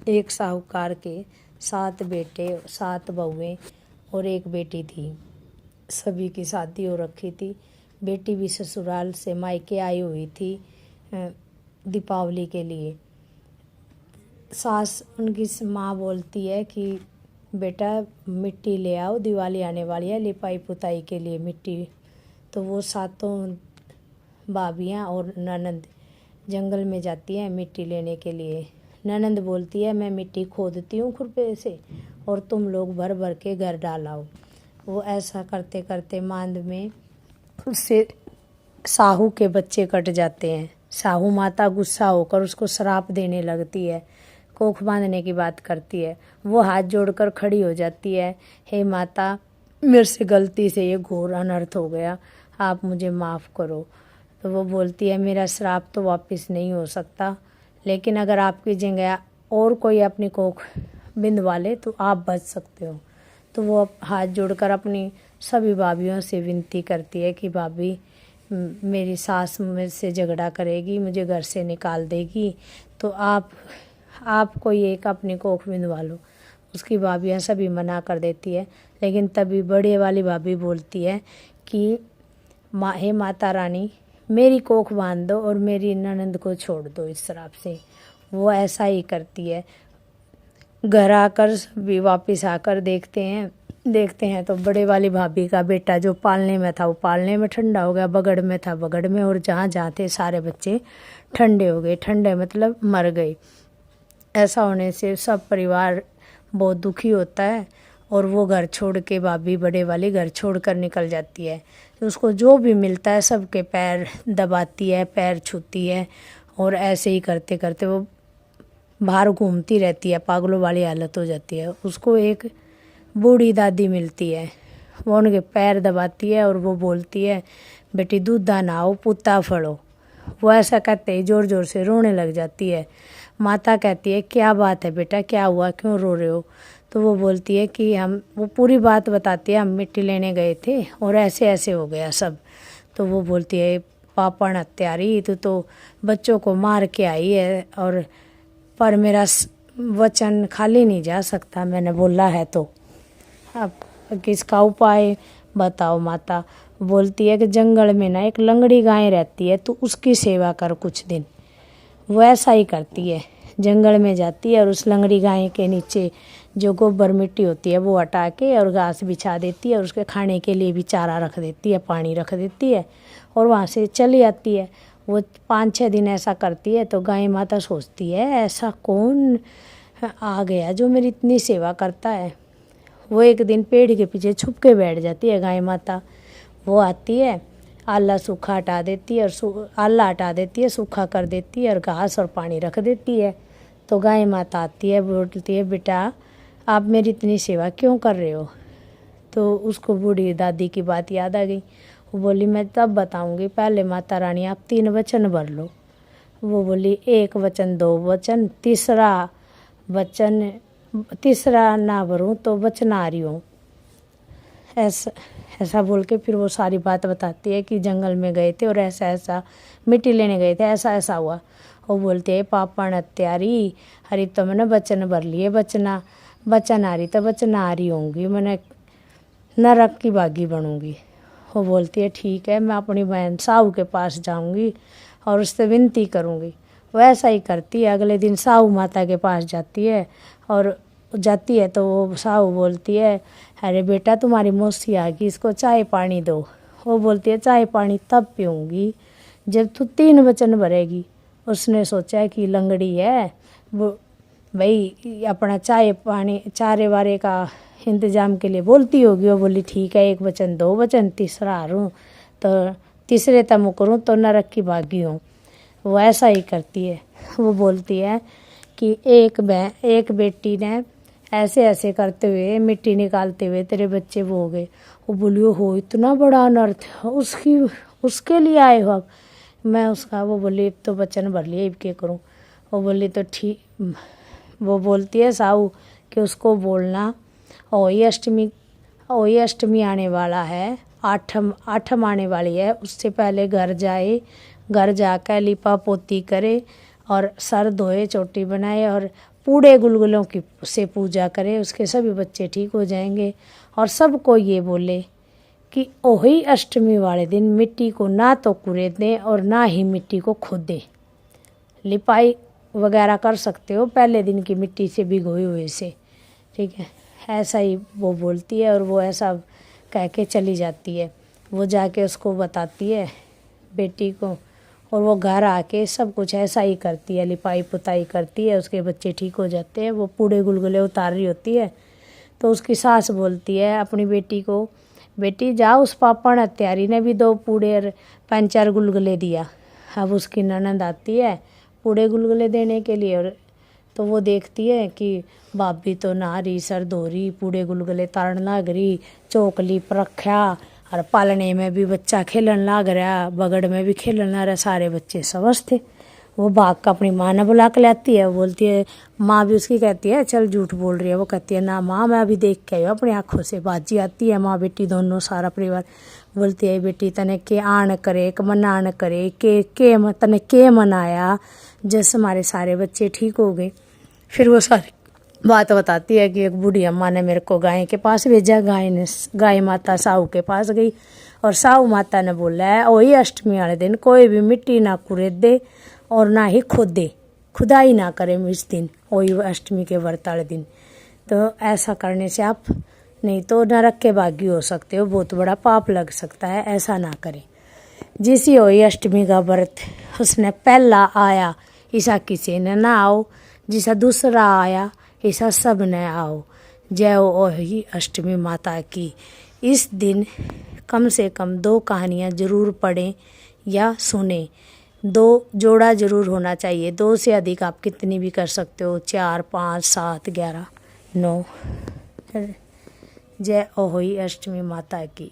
एक साहूकार के 7 बेटे 7 बहुएं और एक बेटी थी। सभी की शादी हो रखी थी। बेटी भी ससुराल से मायके आई हुई थी दीपावली के लिए। सास उनकी माँ बोलती है कि बेटा मिट्टी ले आओ, दिवाली आने वाली है, लिपाई पुताई के लिए मिट्टी। तो वो 7 भाभियाँ और ननंद जंगल में जाती हैं मिट्टी लेने के लिए। ननंद बोलती है मैं मिट्टी खोदती हूँ खुरपे से और तुम लोग भर भर के घर डालाओ। वो ऐसा करते करते मांद में उससे साहू के बच्चे कट जाते हैं। साहू माता गुस्सा होकर उसको श्राप देने लगती है, कोख बांधने की बात करती है। वो हाथ जोड़कर खड़ी हो जाती है, हे माता, मेरे से गलती से ये घोर अनर्थ हो गया, आप मुझे माफ़ करो। तो वो बोलती है मेरा श्राप तो वापस नहीं हो सकता, लेकिन अगर आपकी जगह और कोई अपनी कोख बिंदवा ले तो आप बच सकते हो। तो वो हाथ जोड़कर अपनी सभी भाभियों से विनती करती है कि भाभी, मेरी सास मुझसे झगड़ा करेगी, मुझे घर से निकाल देगी, तो आप कोई एक अपनी कोख बिंदवा लो। उसकी भाभियाँ सभी मना कर देती है, लेकिन तभी बड़े वाली भाभी बोलती है कि हे माता रानी, मेरी कोख बांध दो और मेरी ननंद को छोड़ दो इस श्राप से। वो ऐसा ही करती है। घर आकर भी वापस आकर देखते हैं तो बड़े वाली भाभी का बेटा जो पालने में था वो पालने में ठंडा हो गया, बगड़ में था बगड़ में, और जहाँ जहाँ थे सारे बच्चे ठंडे हो गए। ठंडे मतलब मर गए। ऐसा होने से सब परिवार बहुत दुखी होता है और वो घर छोड़ के भाभी बड़े वाली घर छोड़कर निकल जाती है। तो उसको जो भी मिलता है सबके पैर दबाती है, पैर छूती है, और ऐसे ही करते करते वो बाहर घूमती रहती है, पागलों वाली हालत हो जाती है। उसको एक बूढ़ी दादी मिलती है, वो उनके पैर दबाती है और वो बोलती है बेटी दूधा नहाओ, पुत्ता फड़ो। वो ऐसा कहते ही जोर जोर से रोने लग जाती है। माता कहती है क्या बात है बेटा, क्या हुआ, क्यों रो रहे हो? तो वो बोलती है कि वो पूरी बात बताती है, हम मिट्टी लेने गए थे और ऐसे ऐसे हो गया सब। तो वो बोलती है पापड़ हत्यारी, तो बच्चों को मार के आई है, और पर मेरा वचन खाली नहीं जा सकता, मैंने बोला है तो अब किसका उपाय बताओ माता। बोलती है कि जंगल में ना एक लंगड़ी गाय रहती है, तो उसकी सेवा कर कुछ दिन। वो ऐसा ही करती है, जंगल में जाती है और उस लंगड़ी गाय के नीचे जो गोबर मिट्टी होती है वो हटा के और घास बिछा देती है, और उसके खाने के लिए भी चारा रख देती है, पानी रख देती है, और वहाँ से चली आती है। वो 5-6 दिन ऐसा करती है तो गाय माता सोचती है ऐसा कौन आ गया जो मेरी इतनी सेवा करता है। वो एक दिन पेड़ के पीछे छुप के बैठ जाती है गाय माता। वो आती है, आला सूखा हटा देती है और आला हटा देती है, सूखा कर देती है और घास और पानी रख देती है। तो गाय माता आती है, बोलती है बेटा आप मेरी इतनी सेवा क्यों कर रहे हो? तो उसको बूढ़ी दादी की बात याद आ गई। वो बोली मैं तब बताऊंगी, पहले माता रानी आप 3 वचन भर लो। वो बोली 1 वचन 2 वचन, तीसरा ना भरूं तो वचन आ रही हूँ। ऐसा बोल के फिर वो सारी बात बताती है कि जंगल में गए थे और ऐसा ऐसा मिट्टी लेने गए थे, ऐसा ऐसा हुआ। वो बोलते हैं पापण हत्यारी, हरी तो मैंने वचन भर लिए, वचन आ रही तो वचन आ रही होंगी, मैंने नरक की भागी बनूंगी। वो बोलती है ठीक है, मैं अपनी बहन साहू के पास जाऊंगी और उससे विनती करूंगी। वो ऐसा ही करती है। अगले दिन साहू माता के पास जाती है तो वो साहू बोलती है अरे बेटा तुम्हारी मौसी आ गई, इसको चाय पानी दो। वो बोलती है चाय पानी तब पीऊँगी जब तू 3 वचन भरेगी। उसने सोचा कि लंगड़ी है वो भाई अपना चाय पानी चारे वारे का इंतजाम के लिए बोलती होगी। वो बोली ठीक है, 1 वचन 2 वचन, तीसरा हारूँ तो तीसरे तम करूँ तो नरक की भागी हूँ। वो ऐसा ही करती है। वो बोलती है कि एक बेटी ने ऐसे ऐसे करते हुए मिट्टी निकालते हुए तेरे बच्चे वो हो गए। वो बोली हो इतना बड़ा अनर्थ उसके लिए आए हो? अब मैं उसका वो बोली अब तो वचन भर लिए, अब क्या करूँ? वो बोली तो ठीक। वो बोलती है साहू कि उसको बोलना होई अष्टमी आने वाला है, आठम आने वाली है, उससे पहले घर जाकर लिपा पोती करे और सर धोए, चोटी बनाए और पूरे गुलगुलों की से पूजा करे, उसके सभी बच्चे ठीक हो जाएंगे। और सबको ये बोले कि ओही अष्टमी वाले दिन मिट्टी को ना तो कुरेदें और ना ही मिट्टी को खोदें। लिपाई वगैरह कर सकते हो पहले दिन की मिट्टी से भिगोए हुए से, ठीक है। ऐसा ही वो बोलती है और वो ऐसा कह के चली जाती है। वो जाके उसको बताती है बेटी को, और वो घर आके सब कुछ ऐसा ही करती है, लिपाई पुताई करती है, उसके बच्चे ठीक हो जाते हैं। वो पूरे गुलगुले उतार रही होती है तो उसकी सास बोलती है अपनी बेटी को, बेटी जाओ उस पापड़ हत्यारी ने भी 2 पूड़े और 5-4 गुलगुले दिया। अब उसकी ननद आती है पूड़े गुलगुले देने के लिए, और तो वो देखती है कि भाभी तो नहा रही, सर धो रही, पूड़े गुलगुले तारण लाग रही, चौकली परख्या, और पालने में भी बच्चा खेलन लाग रहा, बगड़ में भी खेलन लग रहा, सारे बच्चे समझ थे। वो भाग का अपनी माँ ने बुला के लाती है, बोलती है, माँ भी उसकी कहती है चल झूठ बोल रही है। वो कहती है ना माँ, मैं अभी देख के आई हूँ अपनी आँखों से। बाजी आती है, माँ बेटी दोनों सारा परिवार। बोलती है बेटी तने के आन करे क मनान करे के तने के मनाया जैसे हमारे सारे बच्चे ठीक हो गए। फिर वो सारी बात बताती है कि एक बूढ़ी अम्मा ने मेरे को गाय के पास भेजा, गाय माता साहू के पास गई और साहू माता ने बोला है वही अष्टमी वाले दिन कोई भी मिट्टी ना कुरेदे और ना ही खोदे, खुदाई ना करें इस दिन, वही अष्टमी के व्रत वाले दिन। तो ऐसा करने से आप नहीं तो नरक के भागी हो सकते हो, बहुत बड़ा पाप लग सकता है, ऐसा ना करें। जिसी हुई अष्टमी का व्रत उसने पहला आया ऐसा किसी ने ना आओ, जिसा दूसरा आया ऐसा सब ने आओ। जय वही अष्टमी माता की। इस दिन कम से कम 2 कहानियाँ जरूर पढ़ें या सुने, 2 जोड़ा जरूर होना चाहिए। 2 से अधिक आप कितनी भी कर सकते हो, 4, 5, 7, 11, 9। जय ओहोई अष्टमी माता की।